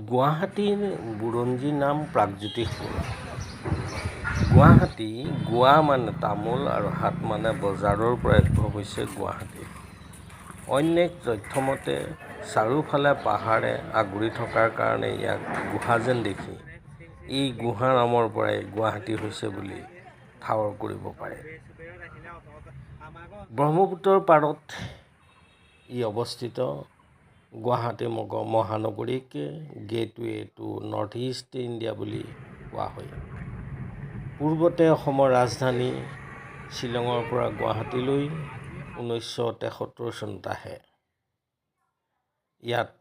গুৱাহাটীৰ বুৰঞ্জী নাম প্ৰাগজ্যোতিষ বৰুৱা। গুৱাহাটী, গোৱা মানে তামোল আৰু হাট মানে বজাৰৰ পৰা উদ্ভৱ হৈছে গুৱাহাটী। অন্য এক তথ্যমতে চাৰিওফালে পাহাৰে আগুৰি থকাৰ কাৰণে ইয়াক গুহা যেন দেখি এই গুহা নামৰ পৰাই গুৱাহাটী হৈছে বুলি ঠাৱৰ কৰিব পাৰে। ব্ৰহ্মপুত্ৰৰ পাৰত ই অৱস্থিত। গুৱাহাটী মহানগৰীক gateway to north east India বুলি কোৱা হয়। পূৰ্বতে অসমৰ ৰাজধানী শ্বিলঙৰ পৰা গুৱাহাটীলৈ 1973 চনত আহে। ইয়াত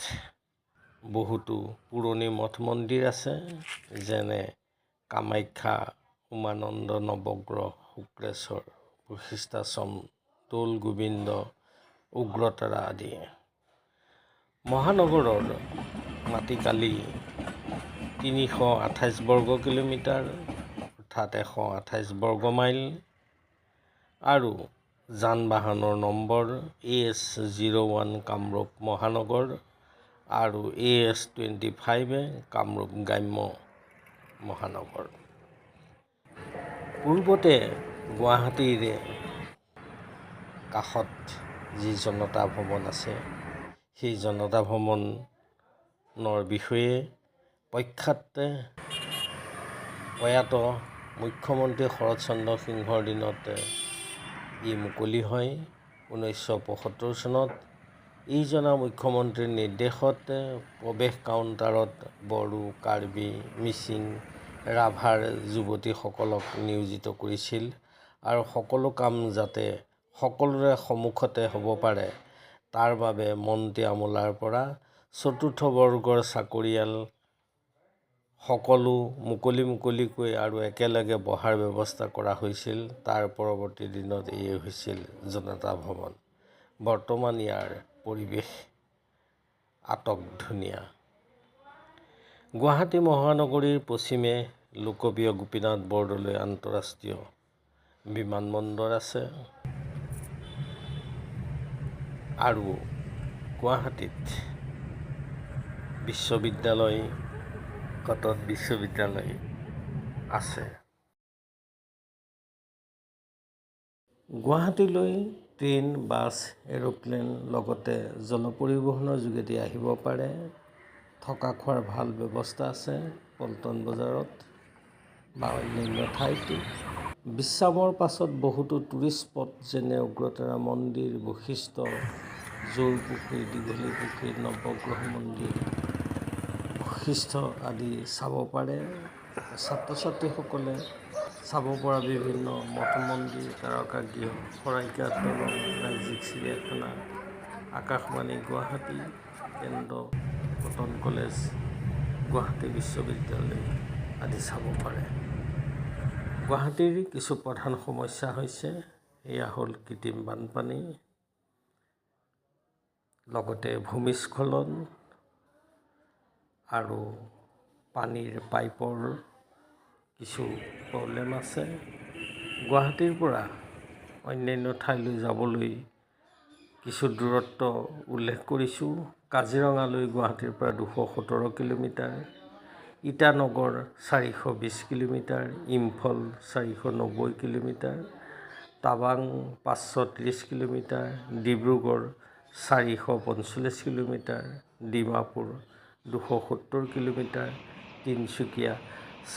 বহুতো পুৰণি মঠ মন্দিৰ আছে, যেনে কামাখ্যা, উমানন্দ, নৱগ্ৰহ, শুক্ৰেশ্বৰ, বশিষ্ঠাশ্ৰম, দৌল গোবিন্দ, উগ্ৰতাৰা আদি। মহানগৰৰ মাটিকালি 328 বৰ্গ কিলোমিটাৰ অৰ্থাৎ 128 বৰ্গ মাইল আৰু যান-বাহনৰ নম্বৰ AS01 কামৰূপ মহানগৰ আৰু AS25 কামৰূপ গ্ৰাম্য মহানগৰ। পূৰ্বতে গুৱাহাটীৰ কাষত যি জনতা ভৱন আছে, সেই জনতা ভৱনৰ বিষয়ে প্ৰখ্যাত প্ৰয়াত মুখ্যমন্ত্ৰী শৰৎ চন্দ্ৰ সিংহৰ দিনত ই মুকলি হয়। 1975 চনত এইজনা মুখ্যমন্ত্ৰীৰ নিৰ্দেশত প্ৰৱেশ কাউণ্টাৰত বড়ো, কাৰ্বি, মিচিং, ৰাভাৰ যুৱতীসকলক নিয়োজিত কৰিছিল আৰু সকলো কাম যাতে সকলোৰে সন্মুখতে হ'ব পাৰে তাৰ বাবে মন্ত্ৰী আমোলাৰ পৰা চতুৰ্থ বৰ্গৰ চাকৰিয়াল সকলো মুকলিকৈ আৰু একেলগে বহাৰ ব্যৱস্থা কৰা হৈছিল। তাৰ পৰৱৰ্তী দিনত এয়ে হৈছিল জনতা ভৱন। বৰ্তমান ইয়াৰ পৰিৱেশ আটক-ধুনীয়া। গুৱাহাটী মহানগৰীৰ পশ্চিমে লোকপ্ৰিয় গোপীনাথ বৰদলৈ আন্তঃৰাষ্ট্ৰীয় বিমানবন্দৰ আছে আৰু গুৱাহাটীত বিশ্ববিদ্যালয়, কটন বিশ্ববিদ্যালয় আছে। গুৱাহাটীলৈ ট্ৰেইন, বাছ, এৰোপ্লেন লগতে জল পৰিবহণৰ যোগেদি আহিব পাৰে। থকা খোৱাৰ ভাল ব্যৱস্থা আছে পল্টন বজাৰত বা অন্যান্য ঠাইত। বিশ্ৰামৰ পাছত বহুতো টুৰিষ্ট স্পট যেনে উগ্ৰতাৰা মন্দিৰ, বশিষ্ঠ, জৌৰপুখুৰী, দীঘলী পুখুৰী, নৱগ্ৰহ মন্দিৰ, বশিষ্ঠ আদি চাব পাৰে। ছাত্ৰ-ছাত্ৰীসকলে চাব পৰা বিভিন্ন মঠ মন্দিৰ, তাৰকাগৃহ, শৰাইঘাট দলং, ৰাজ্যিক চিৰিয়াখানা, আকাশবাণী গুৱাহাটী কেন্দ্ৰ, কটন কলেজ, গুৱাহাটী বিশ্ববিদ্যালয় আদি চাব পাৰে। গুৱাহাটীৰ কিছু প্ৰধান সমস্যা হৈছে, এয়া হ'ল কৃত্ৰিম বানপানী, লগতে ভূমিস্খলন আৰু পানীৰ পাইপৰ কিছু প্ৰব্লেম আছে। গুৱাহাটীৰ পৰা অন্যান্য ঠাইলৈ যাবলৈ কিছু দূৰত্ব উল্লেখ কৰিছোঁ। কাজিৰঙালৈ গুৱাহাটীৰ পৰা 217 kilometre, Itanagar 420 kilometre, Imphal 490 kilometre, টাৱাং 530 kilometre, Dibrugarh 445 kilometre, Dimapur 270 kilometre, Tinsukia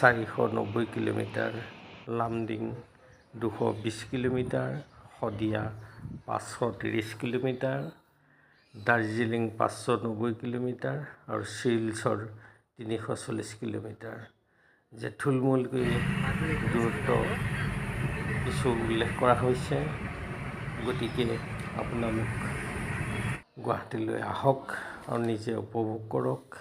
490 kilometre, Lumding 220 kilometre, Sadiya 530 kilometre, Darjeeling 590 kilometre আৰু শিলচৰ 340 কিলোমিটাৰ যে থুলমূলকৈ দূৰত্ব কিছু উল্লেখ কৰা হৈছে। গতিকে আপোনালোক গুৱাহাটীলৈ আহক আৰু নিজে উপভোগ কৰক।